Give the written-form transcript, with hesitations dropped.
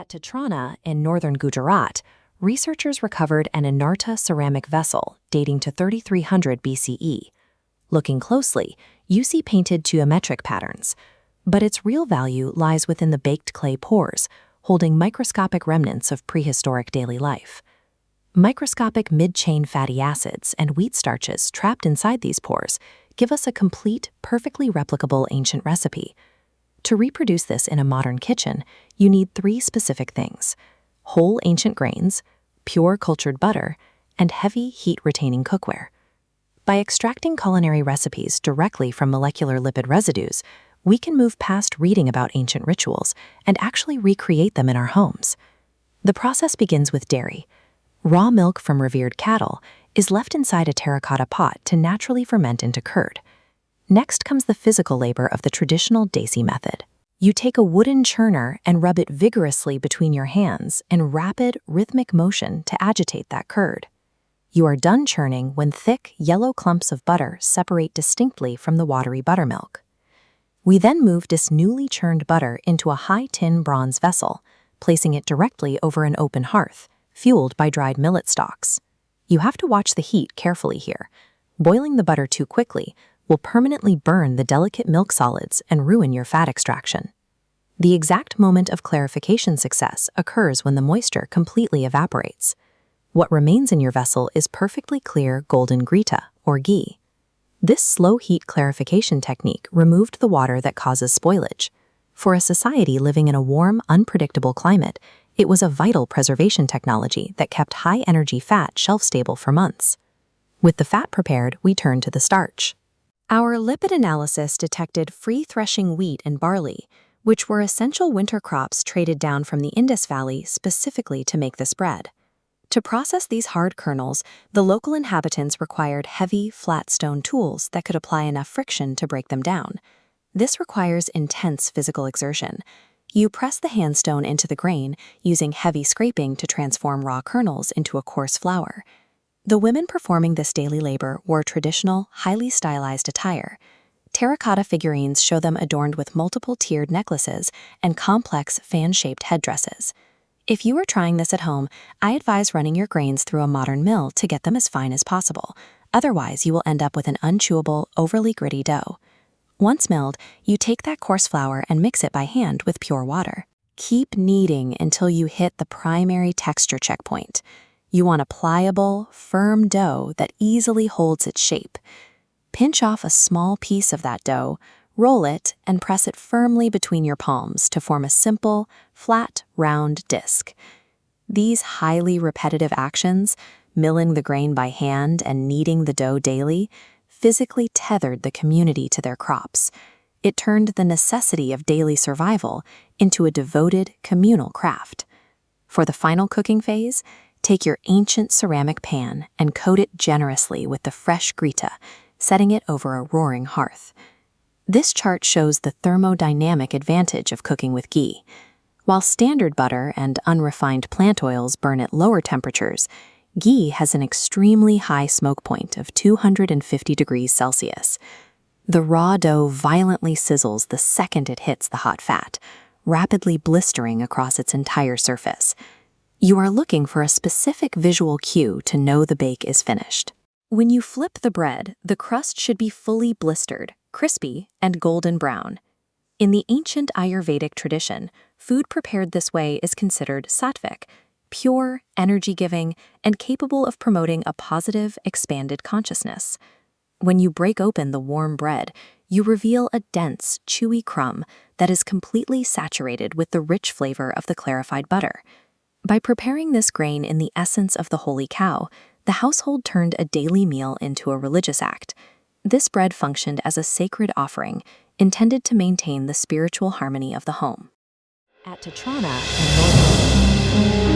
At Tatrana in northern Gujarat, researchers recovered an Anarta ceramic vessel dating to 3300 BCE. Looking closely, you see painted geometric patterns, but its real value lies within the baked clay pores, holding microscopic remnants of prehistoric daily life. Microscopic mid-chain fatty acids and wheat starches trapped inside these pores give us a complete, perfectly replicable ancient recipe. To reproduce this in a modern kitchen, you need 3 specific things: whole ancient grains, pure cultured butter, and heavy heat-retaining cookware. By extracting culinary recipes directly from molecular lipid residues, we can move past reading about ancient rituals and actually recreate them in our homes. The process begins with dairy. Raw milk from revered cattle is left inside a terracotta pot to naturally ferment into curd. Next comes the physical labor of the traditional desi method. You take a wooden churner and rub it vigorously between your hands in rapid, rhythmic motion to agitate that curd. You are done churning when thick, yellow clumps of butter separate distinctly from the watery buttermilk. We then move this newly churned butter into a high tin bronze vessel, placing it directly over an open hearth, fueled by dried millet stalks. You have to watch the heat carefully here. Boiling the butter too quickly will permanently burn the delicate milk solids and ruin your fat extraction. The exact moment of clarification success occurs when the moisture completely evaporates. What remains in your vessel is perfectly clear golden grita, or ghee. This slow heat clarification technique removed the water that causes spoilage. For a society living in a warm, unpredictable climate, it was a vital preservation technology that kept high-energy fat shelf-stable for months. With the fat prepared, we turn to the starch. Our lipid analysis detected free-threshing wheat and barley, which were essential winter crops traded down from the Indus Valley specifically to make this bread. To process these hard kernels, the local inhabitants required heavy, flat stone tools that could apply enough friction to break them down. This requires intense physical exertion. You press the handstone into the grain, using heavy scraping to transform raw kernels into a coarse flour. The women performing this daily labor wore traditional, highly stylized attire. Terracotta figurines show them adorned with multiple tiered necklaces and complex fan-shaped headdresses. If you are trying this at home, I advise running your grains through a modern mill to get them as fine as possible. Otherwise, you will end up with an unchewable, overly gritty dough. Once milled, you take that coarse flour and mix it by hand with pure water. Keep kneading until you hit the primary texture checkpoint. You want a pliable, firm dough that easily holds its shape. Pinch off a small piece of that dough, roll it, and press it firmly between your palms to form a simple, flat, round disc. These highly repetitive actions, milling the grain by hand and kneading the dough daily, physically tethered the community to their crops. It turned the necessity of daily survival into a devoted communal craft. For the final cooking phase, take your ancient ceramic pan and coat it generously with the fresh grita, setting it over a roaring hearth. This chart shows the thermodynamic advantage of cooking with ghee. While standard butter and unrefined plant oils burn at lower temperatures, ghee has an extremely high smoke point of 250 degrees Celsius. The raw dough violently sizzles the second it hits the hot fat, rapidly blistering across its entire surface. You are looking for a specific visual cue to know the bake is finished. When you flip the bread, the crust should be fully blistered, crispy, and golden brown. In the ancient Ayurvedic tradition, food prepared this way is considered sattvic, pure, energy-giving, and capable of promoting a positive, expanded consciousness. When you break open the warm bread, you reveal a dense, chewy crumb that is completely saturated with the rich flavor of the clarified butter. By preparing this grain in the essence of the holy cow, the household turned a daily meal into a religious act. This bread functioned as a sacred offering, intended to maintain the spiritual harmony of the home. At Tatrana in northern